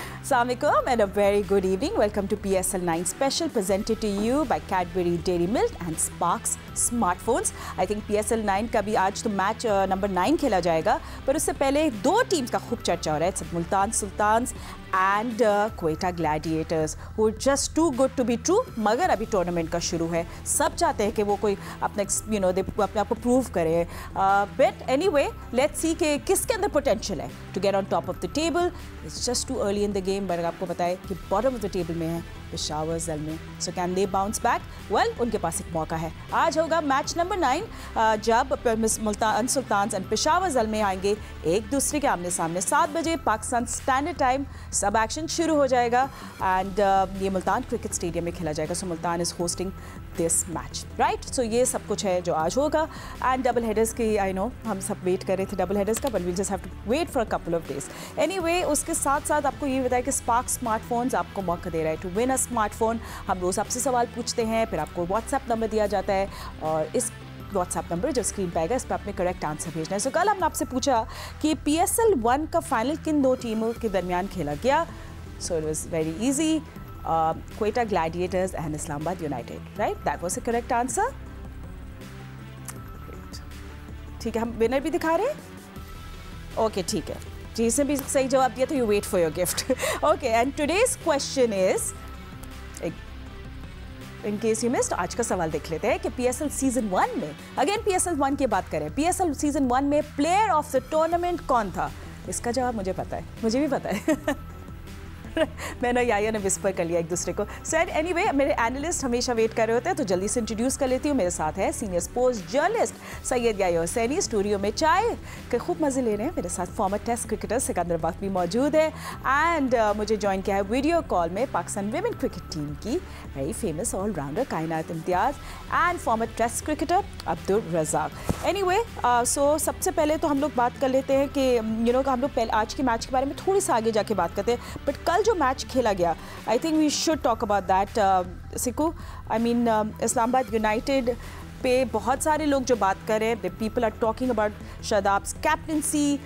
Assalamualaikum and a very good evening. Welcome to PSL 9 special presented to you by Cadbury Dairy Milk and Sparks Smartphones. I think PSL 9 का भी आज तो match number 9 खेला जाएगा, पर उससे पहले दो टीम्स का खूब चर्चा हो रहा है, Multan Sultans and Quetta Gladiators, who are just too good to be true. मगर अभी टूर्नामेंट का शुरू है, सब चाहते हैं कि वो कोई अपने अपने आप को प्रूव करे. बट एनीवे लेट्स सी कि किसके अंदर पोटेंशियल है to get on top of the table. It's just too early in the game, but आपको पता है कि बॉटम ऑफ द टेबल में है Peshawar Zalmi. So can they bounce back? Well, उनके पास एक मौका है. आज होगा मैच नंबर 9 जब मुल्तान सुल्तान्स एंड पेशावर ज़ल्मे आएंगे एक दूसरे के आमने सामने. 7 बजे पाकिस्तान स्टैंडर्ड टाइम सब एक्शन शुरू हो जाएगा एंड ये मुल्तान क्रिकेट स्टेडियम में खेला जाएगा. So Multan is hosting this match, right? So ये सब कुछ है जो आज होगा. एंड डबल हेडर्स की आई नो हम सब वेट कर रहे थे डबल हेडर्स का, but we just have to wait for a couple of days. Anyway उसके साथ साथ आपको ये बताया कि स्पार्क स्मार्टफोन्स आपको मौका दे रहा है टू विन अ स्मार्टफोन. हम रोज़ आपसे सवाल पूछते हैं, फिर आपको व्हाट्सएप नंबर दिया जाता है और इस व्हाट्सएप नंबर जो स्क्रीन पे आएगा इस पर आपने करेक्ट आंसर भेजना है. सो कल हमने आपसे पूछा कि PSL 1 का फाइनल किन दो टीमों के दरमियान खेला गया. So it was very easy, Quetta Gladiators and Islamabad United, right? That was the correct answer. ठीक है, हम विनर भी दिखा रहे हैं. ओके, ठीक है, जिसने भी सही जवाब दिया तो you wait for your gift. Okay, and today's question is, in case you missed, आज का सवाल देख लेते हैं कि PSL सीजन 1 में, अगेन PSL 1 की बात करें, PSL सीजन 1 में प्लेयर ऑफ द टूर्नामेंट कौन था? इसका जवाब मुझे पता है, मुझे भी पता है. मैंने याया ने विस्पर कर लिया एक दूसरे को. सो एनीवे मेरे एनालिस्ट हमेशा वेट कर रहे होते हैं, तो जल्दी से इंट्रोड्यूस कर लेती हूँ. मेरे साथ है senior sports journalist Syed Yahya Husaini. Studio में चाय के खूब मज़े ले रहे हैं. मेरे साथ फॉर्मर टेस्ट क्रिकेटर सिकंदर बख्त भी मौजूद है. एंड मुझे ज्वाइन किया है वीडियो कॉल में पाकिस्तान विमेन क्रिकेट टीम की very famous allrounder Kainat Imtiaz and former test cricketer Abdul Razzaq. Anyway so सबसे पहले तो हम लोग बात कर लेते हैं कि यू नो हम लोग पहले आज के मैच के बारे में थोड़ी सा आगे जाके बात करते हैं, बट कल जो मैच खेला गया I think we should talk about that. Sikku, I mean Islamabad united पे बहुत सारे लोग जो बात कर रहे हैं, people are talking about Shadab's captaincy.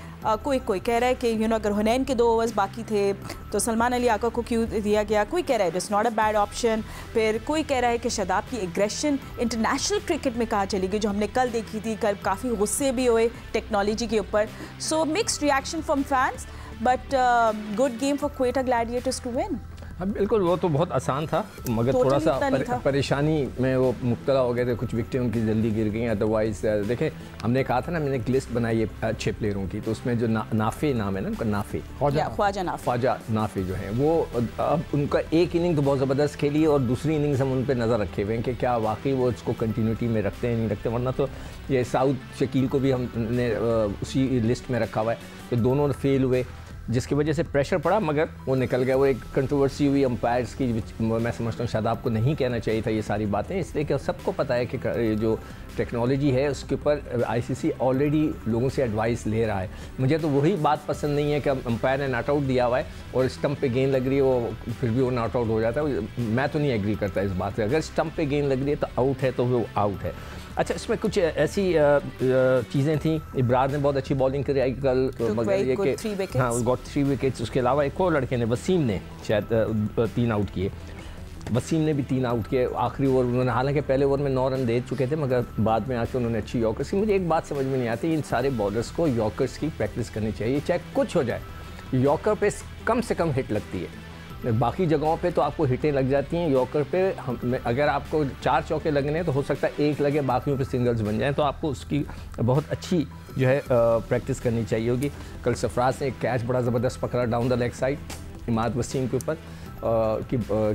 कोई कह रहा है कि यू नो अगर हुनैन के 2 ओवर्स बाकी थे तो सलमान अली आका को क्यों दिया गया. कोई कह रहा है it's not a bad option. फिर कोई कह रहा है कि शादाब की एग्रेशन इंटरनेशनल क्रिकेट में कहाँ चली गई जो हमने कल देखी थी. कल काफ़ी गुस्से भी हुए टेक्नोलॉजी के ऊपर. So mixed reaction from fans, but good game for Quetta Gladiators to win. हाँ बिल्कुल, वो तो बहुत आसान था, मगर थोड़ा सा परेशानी में वो मुब्तला हो गए थे. कुछ विकेटें उनकी जल्दी गिर गई. अदरवाइज देखें, हमने कहा था ना, मैंने एक लिस्ट बनाई है अच्छे प्लेयरों की, तो उसमें जो नाफे नाम है ना उनका, नाफे ख्वाजा नाफे जो है वो अब उनका एक इनिंग तो बहुत ज़बरदस्त खेली है और दूसरी इनिंग्स हम उन पर नज़र रखे हुए हैं कि क्या वाकई वो उसको कंटिन्यूटी में रखते हैं नहीं रखते. वरना तो ये साउथ शकील को भी हमने उसी लिस्ट में रखा हुआ है, तो दोनों फेल हुए जिसकी वजह से प्रेशर पड़ा, मगर वो निकल गया. वो एक कंट्रोवर्सी हुई अंपायर्स की, मैं समझता हूँ शादाब को नहीं कहना चाहिए था ये सारी बातें, इसलिए कि सबको पता है कि जो टेक्नोलॉजी है उसके ऊपर ICC ऑलरेडी लोगों से एडवाइस ले रहा है. मुझे तो वही बात पसंद नहीं है कि अंपायर ने नॉट आउट दिया हुआ है और स्टंप पे गेंद लग रही है, वो फिर भी वो नॉट आउट हो जाता है. मैं तो नहीं एग्री करता इस बात से. अगर स्टंप पे गेंद लग रही है तो आउट है, तो वो आउट है. अच्छा, इसमें कुछ ऐसी चीज़ें थी. इब्रार ने बहुत अच्छी बॉलिंग करी कल, मगर ये कि हाँ गॉट 3 विकेट्स. उसके अलावा एक और लड़के ने, वसीम ने शायद 3 आउट किए. वसीम ने भी 3 आउट किए आखिरी ओवर. उन्होंने हालांकि पहले ओवर में 9 रन दे चुके थे, मगर बाद में आके उन्होंने अच्छी यॉर्कर्स की. मुझे एक बात समझ में नहीं आती, इन सारे बॉलर्स को यॉर्कर्स की प्रैक्टिस करनी चाहिए. चाहे कुछ हो जाए, यॉर्कर पे कम से कम हिट लगती है. बाकी जगहों पे तो आपको हिटें लग जाती हैं, यॉर्कर पे अगर आपको 4 चौके लगने हैं तो हो सकता है 1 लगे, बाकियों पे सिंगल्स बन जाएं. तो आपको उसकी बहुत अच्छी जो है प्रैक्टिस करनी चाहिए होगी. कल सरफराज ने एक कैच बड़ा ज़बरदस्त पकड़ा down the leg side Imad Wasim के ऊपर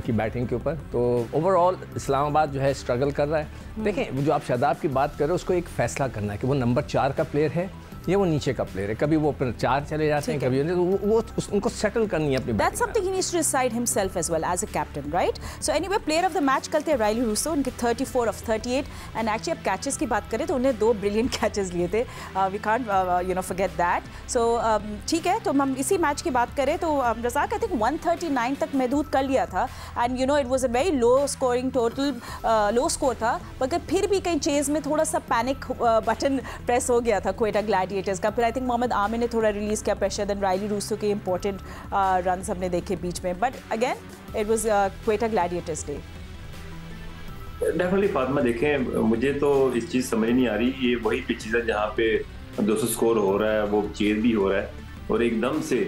की बैटिंग के ऊपर. तो ओवरऑल इस्लामाबाद जो है स्ट्रगल कर रहा है. देखें, जो आप शादाब की बात कर रहे हो उसको एक फ़ैसला करना है कि वो नंबर 4 का प्लेयर है ये वो नीचे का प्लेयर है. कभी वो अपने 4 चले जाते हैं, कभी तो वो उनको सेटल करनी है अपनी. That's something he needs to decide himself as well as a captain, right? So anyway, player of the match कल थे राइली रूसो, उनके 34 of 38 and actually अब कैचेस की बात करें तो उन्हें 2 ब्रिलियंट कैचेस लिए थे. We can't you know forget that. So ठीक है, तो हम इसी मैच की बात करें तो रज़ाक आई थिंक 139 तक महदूद कर लिया था and you know it was a very low scoring total, low score था, मगर फिर भी कहीं चेज में थोड़ा सा पैनिक बटन प्रेस हो गया था क्वेटा ग्लैडिएटर्स ग्लैडिएटर्स का। फिर आई थिंक मोहम्मद आमिर ने थोड़ा रिलीज़ किया प्रेशर, देन राइली रूसो के इंपॉर्टेंट रन हमने देखे बीच में, but again it was quite a Gladiators day. Definitely Fatima, देखें मुझे तो इस चीज़ समझ नहीं आ रही, ये वही पिचेस है जहाँ पे 200 स्कोर हो रहा है, वो चेज भी हो रहा है और एकदम से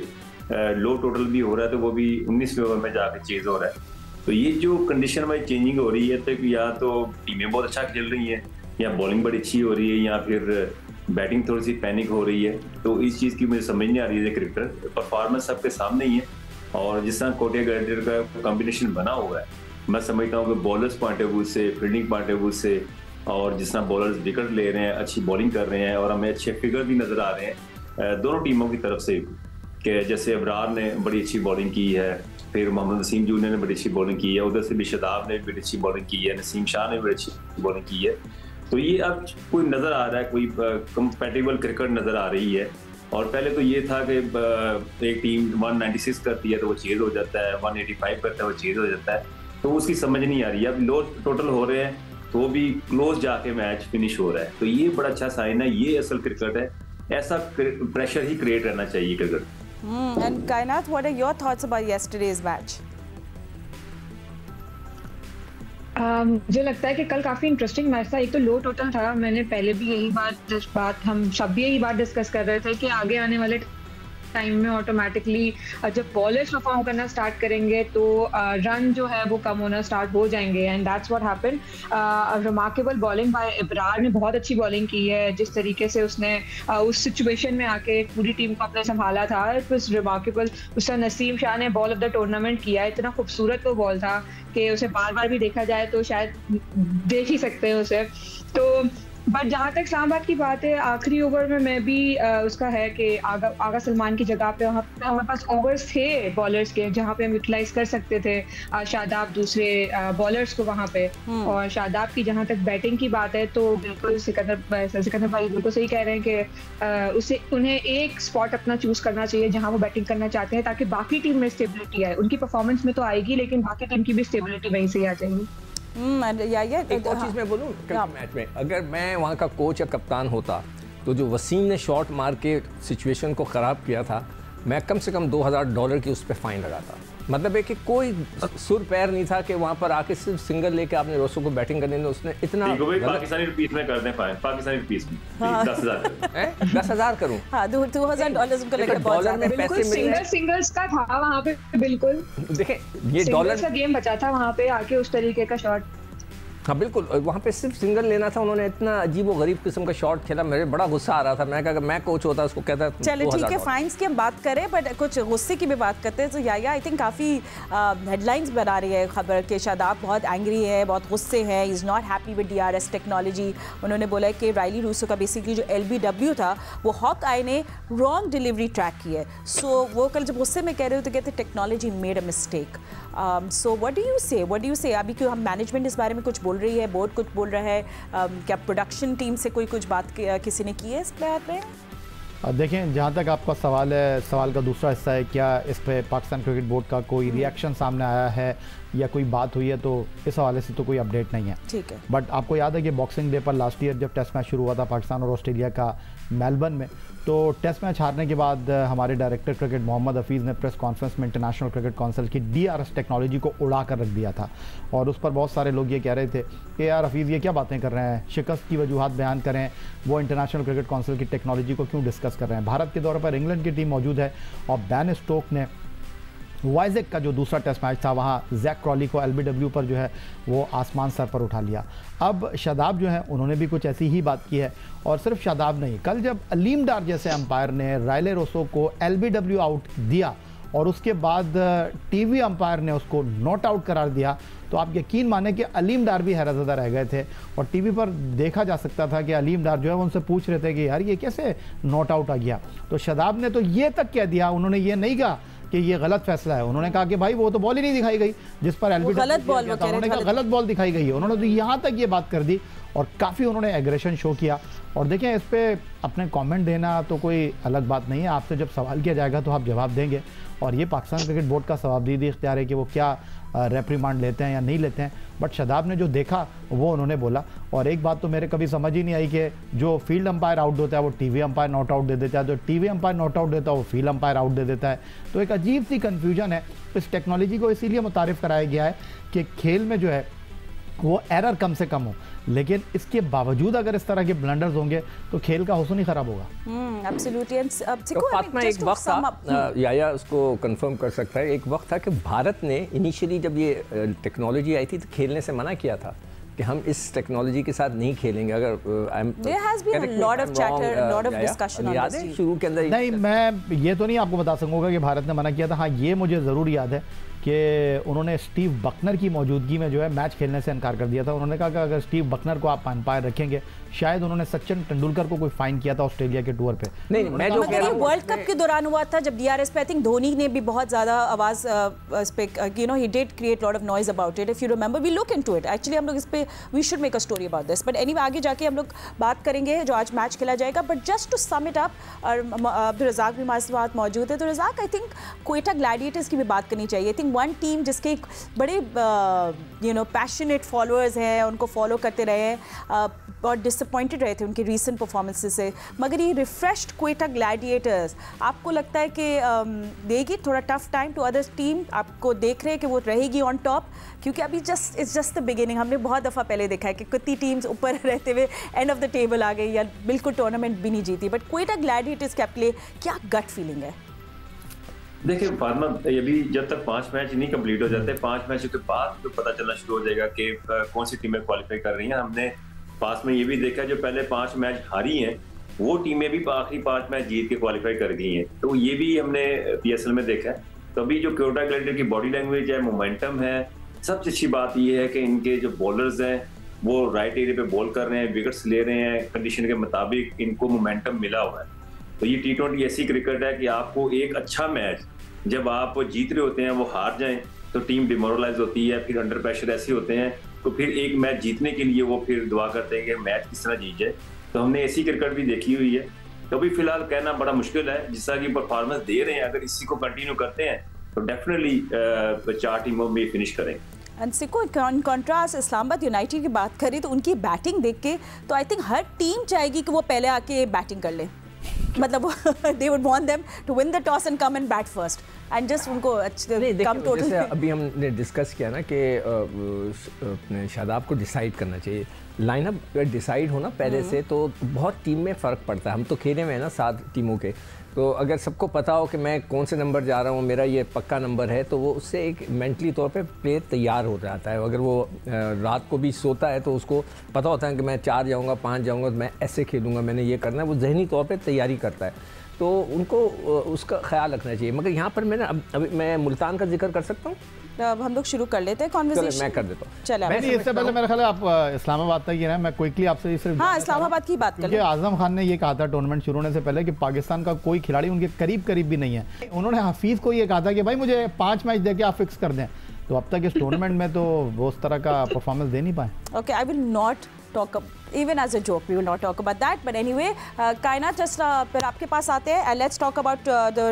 लो टोटल भी हो रहा है, तो वो भी 19वें ओवर में जाके चेज हो रहा है। तो ये जो कंडीशन वाइज चेंजिंग हो रही है, तो या तो टीमें बहुत अच्छा खेल रही हैं, या बॉलिंग बड़ी अच्छी हो रही है, या फिर बैटिंग थोड़ी सी पैनिक हो रही है। तो इस चीज़ की मुझे समझ नहीं आ रही है। क्रिकेटर परफॉर्मेंस सबके सामने ही है, और जिस तरह कोटिया ग्लैडिएटर का कॉम्बिनेशन बना हुआ है, मैं समझता हूँ कि बॉलर्स पॉइंट ऑफ व्यू से, फील्डिंग पॉइंट ऑफ व्यू से, और जिस तरह बॉलर्स विकेट ले रहे हैं, अच्छी बॉलिंग कर रहे हैं, और हमें अच्छे फिगर भी नज़र आ रहे हैं दोनों टीमों की तरफ से, कि जैसे अबरार ने बड़ी अच्छी बॉलिंग की है, फिर मोहम्मद नसीम जूनियर ने बड़ी अच्छी बॉलिंग की है, उधर से भी शादाब ने बड़ी अच्छी बॉलिंग की है, नसीम शाह ने बड़ी अच्छी बॉलिंग की है। तो ये अब कोई नज़र आ रहा है, कोई कंपैटिबल क्रिकेट नज़र आ रही है। और पहले तो ये था कि एक टीम 196 करती है तो वो चेज हो जाता है, 185 करता है वो चेज हो जाता है, तो उसकी समझ नहीं आ रही है। अब लो टोटल हो रहे हैं तो वो भी क्लोज जाके मैच फिनिश हो रहा है, तो ये बड़ा अच्छा साइन है, ये असल क्रिकेट है, ऐसा प्रेशर ही क्रिएट रहना चाहिए cricket. And Kainat, what are your thoughts about yesterday's match? मुझे लगता है कि कल काफ़ी इंटरेस्टिंग मैच था। एक तो लो टोटल था, मैंने पहले भी यही बात हम सब भी यही बात डिस्कस कर रहे थे कि आगे आने वाले टाइम में ऑटोमेटिकली जब बॉलर्स परफॉर्म करना स्टार्ट करेंगे तो रन जो है वो कम होना स्टार्ट हो जाएंगे, and that's what happened. Remarkable bowling bye Ibrar ने बहुत अच्छी बॉलिंग की है, जिस तरीके से उसने उस सिचुएशन में आके पूरी टीम को अपने संभाला था, इट वाज रिमार्केबल। उसका नसीम शाह ने बॉल ऑफ द टूर्नामेंट किया, इतना खूबसूरत वो बॉल था कि उसे बार बार भी देखा जाए तो शायद देख ही सकते हैं उसे। तो बट जहाँ तक इस्लामाबाद की बात है, आखिरी ओवर में मैं भी उसका है कि आगा सलमान की जगह पे हमारे पास ओवर्स थे बॉलर्स के जहाँ पे हम यूटिलाइज कर सकते थे शादाब दूसरे बॉलर्स को वहाँ पे। और शादाब की जहाँ तक बैटिंग की बात है तो बिल्कुल सिकंदर भाई बिल्कुल सही कह रहे हैं कि उन्हें एक स्पॉट अपना चूज करना चाहिए जहाँ वो बैटिंग करना चाहते हैं, ताकि बाकी टीम में स्टेबिलिटी आए। उनकी परफॉर्मेंस में तो आएगी लेकिन बाकी टीम की भी स्टेबिलिटी वहीं से आ जाएगी। एक और चीज़ मैं बोलूँ, मैच में अगर मैं वहाँ का कोच या कप्तान होता तो जो वसीम ने शॉट मार के सिचुएशन को ख़राब किया था, मैं कम से कम $2000 की उस पर फाइन लगाता। मतलब है कि कोई सुर पैर नहीं था कि वहाँ पर आके सिर्फ सिंगल लेके आपने रोसो को बैटिंग करने में उसने इतना पाकिस्तानी रुपीस में कर दें फाइन, पाकिस्तानी रुपीस में 10,000 करूँ। हाँ, $2,000 उनको लगे डॉलर में पैसे मिले, सिंगल्स का था वहाँ पे। बिल्कुल देखें, ये डॉलर का गेम बचा था वहाँ पे आके उस तरीके का शॉट। हाँ बिल्कुल, वहाँ पे सिर्फ सिंगल लेना था, उन्होंने इतना अजीब व गरीब किस्म का शॉट खेला, मेरे बड़ा गुस्सा आ रहा था। मैं कहा मैं कोच होता उसको कहता। चलिए ठीक है, फाइन्स की हम बात करें बट कुछ गुस्से की भी बात करते हैं। तो या आई थिंक काफ़ी हेडलाइंस बना रही है खबर कि शादाब बहुत एंग्री है, बहुत गुस्से है, is not happy with DRS technology. उन्होंने बोला है कि राइली रूसो का बेसिकली जो LBW था वो हॉक आई ने रॉन्ग डिलीवरी ट्रैक की है। सो वो कल जब गुस्से में कह रहे हो तो कहते technology made a mistake. So what do you से अभी क्यों हम मैनेजमेंट इस बारे में कुछ बोल रही है, बोर्ड कुछ बोल रहा है, क्या प्रोडक्शन टीम से कोई कुछ बात किसी ने की है इस बात में? देखें, जहाँ तक आपका सवाल है, सवाल का दूसरा हिस्सा है क्या इस पे पाकिस्तान क्रिकेट बोर्ड का कोई रिएक्शन सामने आया है या कोई बात हुई है, तो इस हवाले से तो कोई अपडेट नहीं है। ठीक है, बट आपको याद है कि बॉक्सिंग डे पर लास्ट ईयर जब टेस्ट मैच शुरू हुआ था पाकिस्तान और ऑस्ट्रेलिया का मेलबर्न में, तो टेस्ट मैच हारने के बाद हमारे डायरेक्टर क्रिकेट मोहम्मद हफीज़ ने प्रेस कॉन्फ्रेंस में इंटरनेशनल क्रिकेट काउंसिल की DRS टेक्नोलॉजी को उड़ा कर रख दिया था। और उस पर बहुत सारे लोग ये कह रहे थे कि यार हफीज़ ये क्या बातें कर रहे हैं, शिकस्त की वजूहात बयान करें, वो इंटरनेशनल क्रिकेट काउंसिल की टेक्नोलॉजी को क्यों डिस्कस कर रहे हैं। भारत के दौरे पर इंग्लैंड की टीम मौजूद है और बैन स्टोक ने वाइजेक का जो दूसरा टेस्ट मैच था वहाँ जैक क्रॉली को LBW पर जो है वो आसमान सर पर उठा लिया। अब शादाब जो है उन्होंने भी कुछ ऐसी ही बात की है, और सिर्फ शादाब नहीं, कल जब अलीम डार जैसे अंपायर ने राइले रोसो को LBW आउट दिया और उसके बाद टीवी अंपायर ने उसको नॉट आउट करार दिया, तो आप यकीन माने कि अलीम डार भी हैरतज़दा रह गए थे। और टीवी पर देखा जा सकता था कि अलीम डार जो है उनसे पूछ रहे थे कि यार ये कैसे नॉट आउट आ गया। तो शादाब ने तो ये तक कह दिया, उन्होंने ये नहीं कहा कि ये गलत फैसला है, उन्होंने कहा कि भाई वो तो बॉल ही नहीं दिखाई गई जिस पर LBW गलत बॉल, उन्होंने कहा गलत बॉल दिखाई गई है, उन्होंने तो यहाँ तक ये बात कर दी और काफ़ी उन्होंने एग्रेशन शो किया। और देखें, इस पर अपने कमेंट देना तो कोई अलग बात नहीं है, आपसे जब सवाल किया जाएगा तो आप जवाब देंगे, और ये पाकिस्तान क्रिकेट बोर्ड का सवाबदीदी इख्तियार है कि वो क्या रेप्रीमांड लेते हैं या नहीं लेते हैं। बट शादाब ने जो देखा वो उन्होंने बोला। और एक बात तो मेरे कभी समझ ही नहीं आई कि जो फील्ड अंपायर आउट होता है वो टीवी अंपायर नॉट आउट दे देता है, जो टीवी अंपायर नॉट आउट देता है वो फील्ड अंपायर आउट दे देता है। तो एक अजीब सी कन्फ्यूजन है। इस टेक्नोलॉजी को इसीलिए मुतारिफ कराया गया है कि खेल में जो है वो एरर कम से कम हो, लेकिन इसके बावजूद अगर इस तरह के ब्लंडर्स होंगे तो खेल का हुस्न ही खराब होगा। एब्सोल्युटली। तो फातिमा, एक वक्त था, या उसको कंफर्म कर सकता है, एक वक्त था कि भारत ने इनिशियली जब ये टेक्नोलॉजी आई थी तो खेलने से मना किया था कि हम इस टेक्नोलॉजी के साथ नहीं खेलेंगे। अगर there has been a lot of chatter, a lot of discussion on this. शुरू के अंदर नहीं, मैं ये तो नहीं आपको बता सकूंगा कि भारत ने मना किया था। हाँ, ये मुझे ज़रूर याद है कि उन्होंने स्टीव बकनर की मौजूदगी में जो है मैच खेलने से इनकार कर दिया था। उन्होंने कहा कि अगर स्टीव बकनर को आप अंपायर रखेंगे, शायद उन्होंने सचिन तेंदुलकर को कोई फाइन किया था ऑस्ट्रेलिया के टूर पे। नहीं, मैं जो कह रहा हूं वर्ल्ड कप के दौरान हुआ था जब डीआरएस पे आई थिंक धोनी ने भी बहुत ज़्यादा आवाज़ इस पे, you know, he did create lot of noise about it. If you remember, we look into it. Actually हम लोग इस पे we should make a story about this, but anyway आगे जाके हम लोग बात करेंगे जो आज मैच खेला जाएगा। But just to sum it up, और अब्दुल रज़ाक भी हमारे साथ मौजूद है। तो Razzaq, I think Quetta Gladiators की भी बात करनी चाहिए। आई थिंक वन टीम जिसके बड़े यू नो पैशनेट फॉलोअर्स हैं, उनको फॉलो करते रहे हैं, बहुत डिसअपॉइंटेड रहे थे उनकी रीसेंट परफॉर्मेंसेस से, मगर ये रिफ्रेश्ड क्वेटा ग्लैडिएटर्स आपको लगता है कि देगी थोड़ा tough time to other team? आपको देख रहे हैं कि वो रहेगी ऑन टॉप? क्योंकि अभी इट्स जस्ट द बिगिनिंग। हमने बहुत दफ़ा पहले देखा है कि कितनी टीम्स ऊपर रहते हुए एंड ऑफ द टेबल आ गई या बिल्कुल टूर्नामेंट भी नहीं जीती। बट क्वेटा ग्लैडिएटर्स के आपके लिए क्या गट फीलिंग है? देखिए फातिमा, ये भी जब तक 5 मैच नहीं कंप्लीट हो जाते, 5 मैचों के बाद तो पता चलना शुरू हो जाएगा कि कौन सी टीमें क्वालिफाई कर रही हैं। हमने पास में ये भी देखा जो पहले 5 मैच हारी हैं वो टीमें भी आखिरी 5 मैच जीत के क्वालिफाई कर गई हैं। तो ये भी हमने पीएसएल में देखा है। तो अभी जो क्वेटा ग्लैडिएटर की बॉडी लैंग्वेज है, मोमेंटम है, सबसे अच्छी बात ये है कि इनके जो बॉलर्स हैं वो राइट एरिया पे बॉल कर रहे हैं, विकेट्स ले रहे हैं, कंडीशन के मुताबिक इनको मोमेंटम मिला हुआ है। तो ये T20 ऐसी क्रिकेट है कि आपको एक अच्छा मैच जब आप जीत रहे होते हैं वो हार जाएं तो टीम डिमोरलाइज होती है, फिर अंडर प्रेशर ऐसे होते हैं, तो फिर एक मैच जीतने के लिए वो फिर दुआ करते हैं कि मैच किस तरह जीत जाए। तो हमने ऐसी क्रिकेट भी देखी हुई है। तो अभी फिलहाल कहना बड़ा मुश्किल है, जिस तरह की परफॉर्मेंस दे रहे हैं अगर इसी को कंटिन्यू करते हैं तो डेफिनेटली 4 टीमों में फिनिश करें। सिको इन कॉन्ट्रास्ट इस्लामाबाद यूनाइटेड की बात करें तो उनकी बैटिंग देख के तो आई थिंक हर टीम चाहेगी कि वो पहले आके बैटिंग कर ले। मतलब they would want them to win the toss and come and bat first and just उनको कम टोटल। जैसे अभी हमने डिस्कस किया ना कि अपने शादाब को डिसाइड करना चाहिए। लाइनअप अगर डिसाइड हो ना पहले से तो बहुत टीम में फ़र्क पड़ता है। हम तो खेले में है ना 7 टीमों के, तो अगर सबको पता हो कि मैं कौन से नंबर जा रहा हूँ, मेरा ये पक्का नंबर है, तो वो उससे एक मेंटली तौर पे प्लेयर तैयार हो जाता है। अगर वो रात को भी सोता है तो उसको पता होता है कि मैं 4 जाऊँगा, 5 जाऊँगा, तो मैं ऐसे खेलूँगा, मैंने ये करना है, वो जहनी तौर पर तैयारी करता है। तो उनको उसका ख्याल रखना चाहिए। मगर यहाँ पर मैं ना अभी मैं मुल्तान का जिक्र कर सकता हूँ। अब हम लोग शुरू कर लेते हैं कॉन्वर्सेशन। मैं कर देता हूँ। चलो इससे पहले मेरा ख्याल है आप इस्लामाबाद तक ही रहे, मैं क्विकली आपसे सिर्फ इस्लामाबाद की बात करें। आजम खान ने ये कहा था टूर्नामेंट शुरू होने से पहले कि पाकिस्तान का कोई खिलाड़ी उनके करीब भी नहीं है। उन्होंने हफीज़ को ये कहा था कि भाई मुझे 5 मैच दे के आप फिक्स कर दें। तो अब तक इस टूर्नामेंट में तो वो उस तरह का परफॉर्मेंस दे नहीं पाए। Okay, I will not talk even as a joke, we will not talk about that, but anyway कायनात जस्ट फिर आपके पास आते हैं and let's talk about the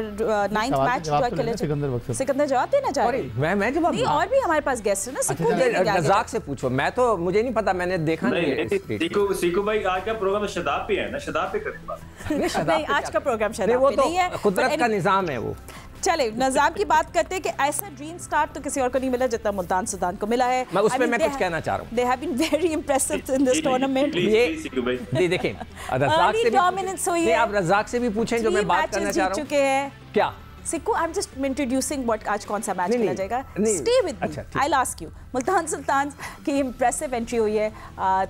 9th match जो खेले। सिकंदर जवाब देना चाह रहे हैं? मैं जवाब नहीं, और भी हमारे पास गेस्ट है ना। रज़ाक से पूछो, मैं तो मुझे नहीं पता, मैंने देखा नहीं। सीको भाई आज का प्रोग्राम शादाब पे है ना, शादाब पे करें बात। नहीं, आज का प्रोग्राम शादाब पे नहीं है, कुदरत का निजाम है वो। चले नज़ाम की बात करते हैं कि ऐसा ड्रीम स्टार्ट तो किसी और को नहीं मिला जितना मुल्तान सुल्तान को मिला है। मैं उसमें मैं कुछ कहना चाह रहा हूं। They have been very impressive in this tournament। ये देखें, रज़ाक से भी डोमिनेंस हुई है। आप रज़ाक से भी पूछें जो मैं बात करना चाह रहा हूं। चुके हैं क्या Sikku, I am just introducing what आज कौन सा मैच खेला जाएगा। Stay with me, I will ask you. Multan Sultan की इंप्रेसिव एंट्री हुई है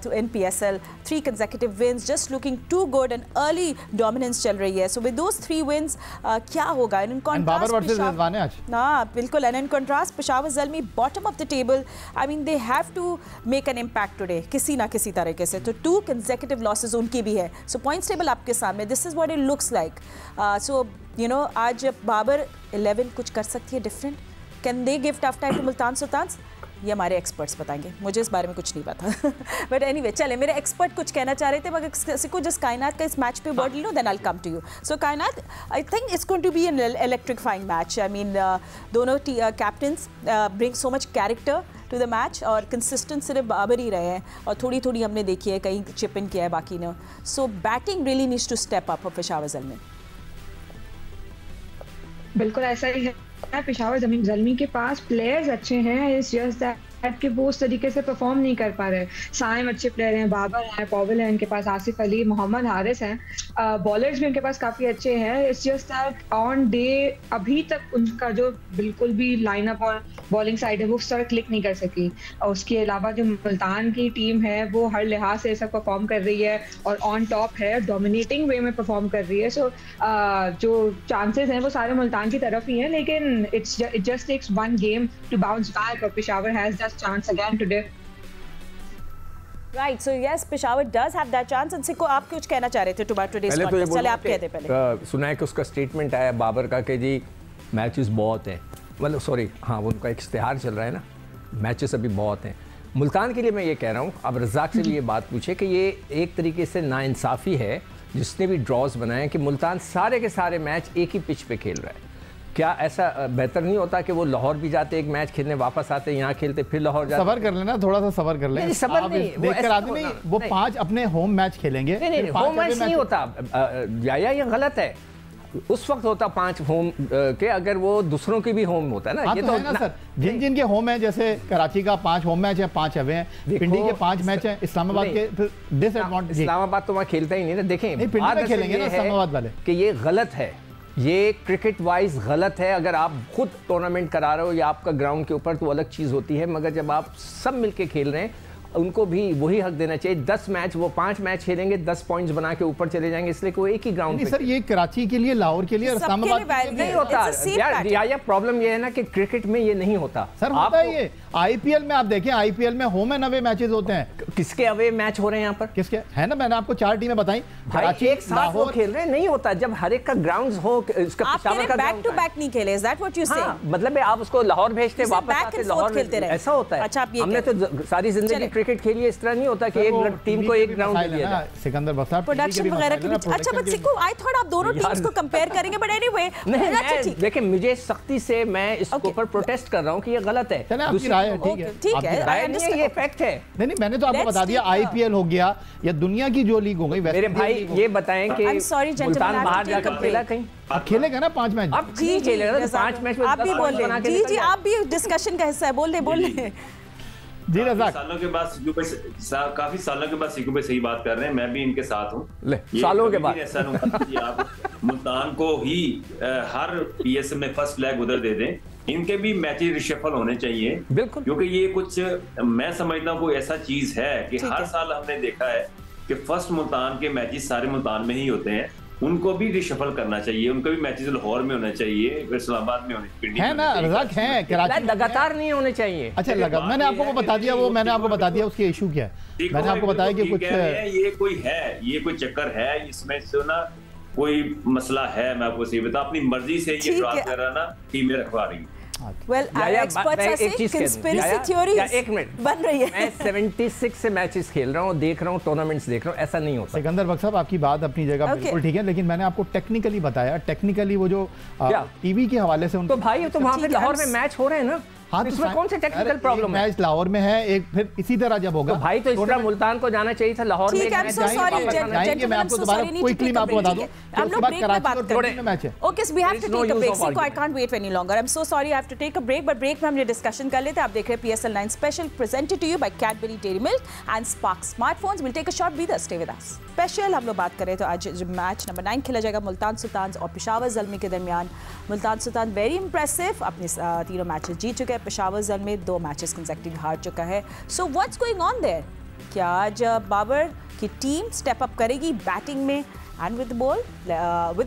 to PSL, 3 consecutive wins, just looking too good and early dominance चल रही है। So with those 3 wins क्या होगा? And in contrast, Babar versus Rizwan आज। हाँ बिल्कुल। And in contrast, Peshawar Zalmi bottom of the table. I mean they have to make an impact today किसी ना किसी तरीके से। तो 2 consecutive losses उनकी भी है। So points table आपके सामने, this is what it looks like. So you know आज बाबर 11 कुछ कर सकती है different? Can they give tough time to Multan Sultan? ये हमारे एक्सपर्ट्स बताएंगे, मुझे इस बारे में कुछ नहीं पता। बट एनीवे चले, मेरे एक्सपर्ट कुछ कहना चाह रहे थे, मगर किसी को जिस कायनात का इस मैच पे वर्ड ले लो, then I will come to you. So Kainat, I think it's going to be an electrifying match. I mean दोनों captains bring so much character to the match और कंसिस्टेंट सिर्फ बाबर ही रहे हैं और थोड़ी थोड़ी हमने देखी है, कहीं चिप इन किया है बाकी ने. So batting really needs to step up for Peshawar Zalmi. बिल्कुल ऐसा ही है. पेशावर ज़ल्मी के पास प्लेयर्स अच्छे हैं, इट्स जस्ट दैट कि वो उस तरीके से परफॉर्म नहीं कर पा रहे. साइम अच्छे प्लेयर हैं, बाबर हैं, पॉवेल है इनके पास, आसिफ अली, मोहम्मद हारिस हैं, बॉलर्स भी उनके पास काफ़ी अच्छे हैं. It's just that on day अभी तक उनका जो बिल्कुल भी लाइनअप और बॉलिंग साइड है वो सर क्लिक नहीं कर सकी. और उसके अलावा जो मुल्तान की टीम है वो हर लिहाज से ऐसा परफॉर्म कर रही है और ऑन टॉप है, डोमिनेटिंग वे में परफॉर्म कर रही है. सो जो चांसेस हैं वो सारे मुल्तान की तरफ ही हैं, लेकिन it just takes one game to bounce back और Peshawar has that chance again today. Right, so yes, Peshawar does have that chance. and सिको आप कुछ कहना चाह रहे थे about today's contest. चले आप कहते पहले. सुना है कि उसका स्टेटमेंट आया बाबर का कि जी मैचेस बहुत हैं, मतलब सॉरी हाँ उनका एक इश्तिहार चल रहा है ना, मैचेस अभी बहुत हैं. मुल्तान के लिए मैं ये कह रहा हूँ, अब रज़ाक से भी ये बात पूछे कि ये एक तरीके से नाइंसाफ़ी है जिसने भी ड्रॉज बनाए कि मुल्तान सारे के सारे मैच एक ही पिच पे खेल रहा है. क्या ऐसा बेहतर नहीं होता कि वो लाहौर भी जाते एक मैच खेलने, वापस आते यहाँ खेलते, फिर लाहौर जाते? सबर कर लेना, थोड़ा सा सबर कर लें. सबर नहीं, देखकर आदमी नहीं, वो 5 अपने होम मैच खेलेंगे. नहीं, होम मैच नहीं होता या ये गलत है. उस वक्त होता 5 होम के, अगर वो दूसरों की भी होम होता है ना. ये तो है ना सर, जिन के होम है, जैसे कराची का 5 होम मैच है, 5 अवे हैं, पिंडी के 5 मैच हैं, इस्लामाबाद के डिसएडवांटेज. इस्लामाबाद तो वहाँ खेलता ही नहीं ना. देखें पिंडी में खेलेंगे ना इस्लामाबाद वाले. कि ये गलत है, ये क्रिकेट वाइज गलत है. अगर आप खुद टूर्नामेंट करा रहे हो या आपका ग्राउंड के ऊपर तो अलग चीज़ होती है, मगर जब आप सब मिलके खेल रहे हैं उनको भी वही हक देना चाहिए. 10 मैच वो 5 मैच खेलेंगे, 10 पॉइंट्स बना के ऊपर चले जाएंगे, इसलिए कोई एक ही ग्राउंड पे. सर ये कराची के लिए, लाहौर के लिए और इस्लामाबाद नहीं होता यार. प्रॉब्लम ये है ना कि क्रिकेट में ये नहीं होता सर. होता है ये. आईपीएल में आप देखें, आईपीएल में होम एंड अवे मैचेस होते हैं. किसके अवे मैच हो रहे हैं यहाँ पर? किसके है ना, मैंने आपको 4 टीमें बताई. कराची एक साथ वो खेल रहे हैं, नहीं होता. जब हर एक का ग्राउंड हो, उसका पेशावर का बैक टू बैक नहीं खेले. इज दैट व्हाट यू से? मतलब आप उसको लाहौर भेजते, वापस आते लाहौर खेलते रहे, ऐसा होता है. हमने तो सारी जिंदगी क्रिकेट खेली है, इस तरह नहीं होता कि एक टीम को एक ग्राउंड दिया जाए. सिकंदर बख्तर प्रोडक्शन वगैरह के बीच. अच्छा बट सिक्कू, आई थॉट आप दोनों टीम्स को कंपेयर करेंगे, बट एनीवे. नहीं, देखिए मुझे सख्ती से मैं इसके ऊपर प्रोटेस्ट कर रहा हूं कि ये गलत है. दूसरी राय है, ठीक है, ठीक है, ये फैक्ट है. नहीं, मैंने तो आपको बता दिया. आईपीएल हो गया या दुनिया की जो लीग हो गई, मेरे भाई ये बताएं कि मुल्तान बाहर जाकर खेला कहीं? अब खेलेगा ना 5 मैच. अब जी खेलेगा ना 5 मैच में. आप भी बोल रहे हैं. जी आप भी डिस्कशन का हिस्सा है. बोल रहे जी रज़ाक. सालों के बाद काफी सालों के बाद सिक्कू पे सही बात कर रहे हैं. मैं भी इनके साथ हूँ. सालों के बाद ऐसा नहीं कि आप मुल्तान को ही हर पीएसएल में फर्स्ट फ्लैग उधर दे दें. इनके भी मैचेस रिशफल होने चाहिए, बिल्कुल, क्योंकि ये कुछ मैं समझता हूँ कोई ऐसा चीज है कि हर साल हमने देखा है कि फर्स्ट मुल्तान के मैचेस सारे मुल्तान में ही होते हैं. उनको भी रिशफल करना चाहिए, उनको भी मैचेस लाहौर में होने चाहिए, इस्लामाबाद में होने है ना. रज़ाक है, कराची लगातार नहीं होने चाहिए. अच्छा लगा, मैंने आपको बता दिया, वो मैंने आपको बता दिया उसके इशू क्या है. मैंने आपको बताया कि कुछ ये कोई चक्कर है इसमें से ना, कोई मसला है. मैं आपको सही बता, अपनी मर्जी से ये ड्रॉ कर रहा ना, टीमें रखवा रही. Well, experts are saying conspiracy theories एक मिनट बन रही है. मैं 76 से मैचेस खेल रहा हूँ, देख रहा हूँ, टूर्नामेंट्स देख रहा हूँ, ऐसा नहीं होता. सिकंदर बख्तर साहब, आपकी बात अपनी जगह बिल्कुल ठीक है, लेकिन मैंने आपको टेक्निकली बताया. टेक्निकली वो जो टीवी के हवाले से तो भाई तो वहाँ पे लाहौर में मैच हो रहे हैं ना. हाँ, इसमें कौन से टेक्निकल प्रॉब्लम है? मैच लाहौर में है, एक फिर इसी तरह जब होगा तो भाई तो इस तरह मुल्तान को जाना चाहिए था. लाहौर में जाएंगे. मैं आपको दोबारा क्विकली आपको बता दूं, हम लोग ब्रेक में बात करेंगे. मैच है. Okay, so we have to take a break. So I can't wait any longer. I am so sorry, I have to take a break, but break में हम ये डिस्कशन कर लेते हैं. आप देख रहे हैं PSL 9 special presented to you by Cadbury Dairy Milk and Spark smartphones. Will take a short breather. Stay with us. Special हम लोग बात करें तो आज मैच नंबर 9 खेला जाएगा मुल्तान सुल्तान्स और पेशावर ज़ल्मी के दरमियान. मुल्तान सुल्तान वेरी इंप्रेसिव, अपने 3 मैचेस जीत चुके हैं. पेशावर ज़ल्मी 2 मैचेस कंसेक्टिव हार चुका है. So what's going on their? क्या आज बाबर की टीम स्टेप अप करेगी बैटिंग में and with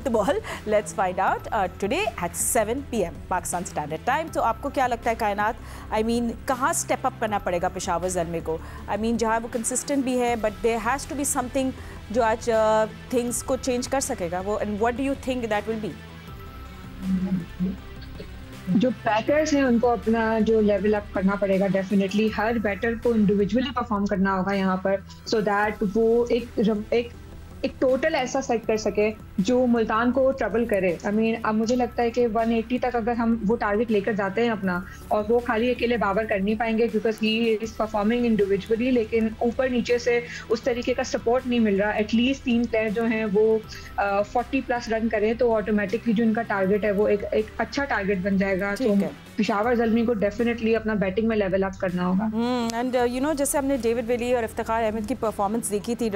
the ball let's find out today at 7 PM Pakistan standard time. तो आपको क्या लगता है कायनात, I mean कहाँ स्टेप अप करना पड़ेगा पेशावर ज़ल्मी को? I mean जहाँ वो कंसिस्टेंट भी है, but there has to be something जो आज थिंग्स को चेंज कर सकेगा वो. And what do you think that will be? जो बैटर्स हैं उनको अपना जो लेवल अप करना पड़ेगा. डेफिनेटली हर बैटर को इंडिविजुअली परफॉर्म करना होगा यहाँ पर, सो दैट वो एक टोटल ऐसा सेट कर सके जो मुल्तान को ट्रबल करे। आई मीन अब मुझे लगता है कि 180 तक अगर हम वो टारगेट लेकर जाते हैं अपना, और वो खाली अकेले बाबर कर नहीं पाएंगे because he is performing individually, लेकिन ऊपर नीचे से उस तरीके का सपोर्ट नहीं मिल रहा। एटलीस्ट 3 प्लेयर जो हैं वो 40+ रन करें तो ऑटोमेटिकली जो इनका टारगेट है वो एक अच्छा टारगेट बन जाएगा। तो पेशावर ज़ल्मी को डेफिनेटली अपना बैटिंग में लेवल अप करना होगा। एंड यू नो जैसे हमने डेविड विली और इफ्तिखार अहमद की परफॉर्मेंस देखी थी,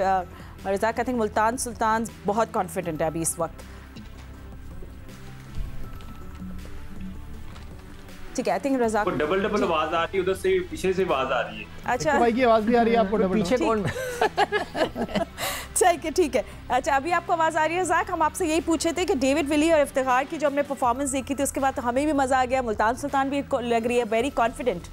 रज़ाक आई थिंक मुल्तान सुल्तान बहुत कॉन्फिडेंट है अभी इस वक्त। ठीक है, आई थिंक रज़ाक को डबल आवाज आ रही है, उधर से पीछे से आवाज आ रही है। अच्छा भाई की आवाज भी आ रही है आपको डबल पीछे कौन? ठीक है। अच्छा अभी आपको आवाज़ आ रही है रज़ाक, हम आपसे यही पूछे थे कि डेविड विली और इफ्तिखार की जो हमने परफॉर्मेंस देखी थी उसके बाद तो हमें भी मज़ा आ गया, मुल्तान सुल्तान भी लग रही है वेरी कॉन्फिडेंट।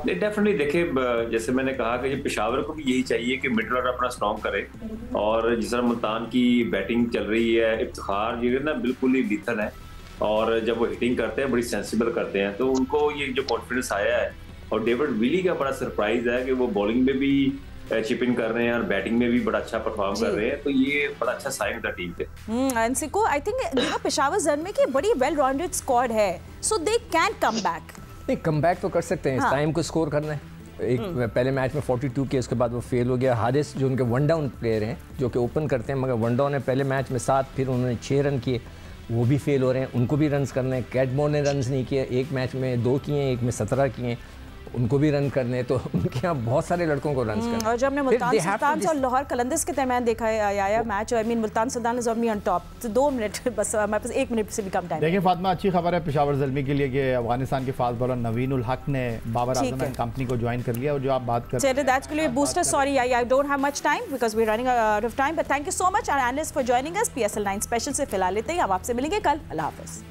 डेफिनेटली देखिए, जैसे मैंने कहा कि पेशावर को भी यही चाहिए कि मिडल ऑर्डर अपना स्ट्रॉन्ग करे, और जिस तरह मुल्तान की बैटिंग चल रही है, इफ्तिखार जो है ना बिल्कुल ही लीथल है, और जब वो हिटिंग करते हैं बड़ी सेंसिबल करते हैं, तो उनको ये जो कॉन्फिडेंस आया है। और डेविड विली का बड़ा सरप्राइज है कि वो बॉलिंग में भी चिप इन कर रहे हैं और बैटिंग में भी बड़ा अच्छा परफॉर्म कर रहे हैं, तो ये बड़ा अच्छा साइन था टीम पे। एनसिको आई थिंक पेशावर ज़ल्मी की बड़ी वेल राउंडेड स्क्वाड है, सो दे कैन कम बैक। नहीं, कम बैक तो कर सकते हैं, इस टाइम को स्कोर करना है। एक पहले मैच में 42 किए, उसके बाद वो फेल हो गया। हारिस जो उनके वन डाउन प्लेयर हैं जो कि ओपन करते हैं, मगर वन डाउन है पहले मैच में 7, फिर उन्होंने 6 रन किए, वो भी फेल हो रहे हैं, उनको भी रन्स करने हैं। कैटमोर ने रन्स नहीं किए, एक मैच में 2 किए, एक में 17 किए, उनको भी रन करने हैं, तो उनके यहाँ बहुत सारे लड़कों को रन करना। और जब हमने मुल्तान सुल्तान और लाहौर कलंदर्स के दरमियान देखा है आया match, I mean Multan Sultan is on top, तो 2 मिनट बस, हमारे पास 1 मिनट से भी कम टाइम। देखिए फातिमा, अच्छी खबर है पेशावर ज़ल्मी के लिए कि अफगानिस्तान के फास्ट बॉलर नवीन उल हक ने बाबर आजम एंड कंपनी को ज्वाइन कर लिया। और जो आप बात कर रहे दैट्स के लिए booster, sorry I don't have much time because we are running out of time, but thank you so much our analyst for joining us. PSL 9 special से फिलहाल लेते हैं, हम आपसे मिलेंगे कल। अल्लाह हाफिज़।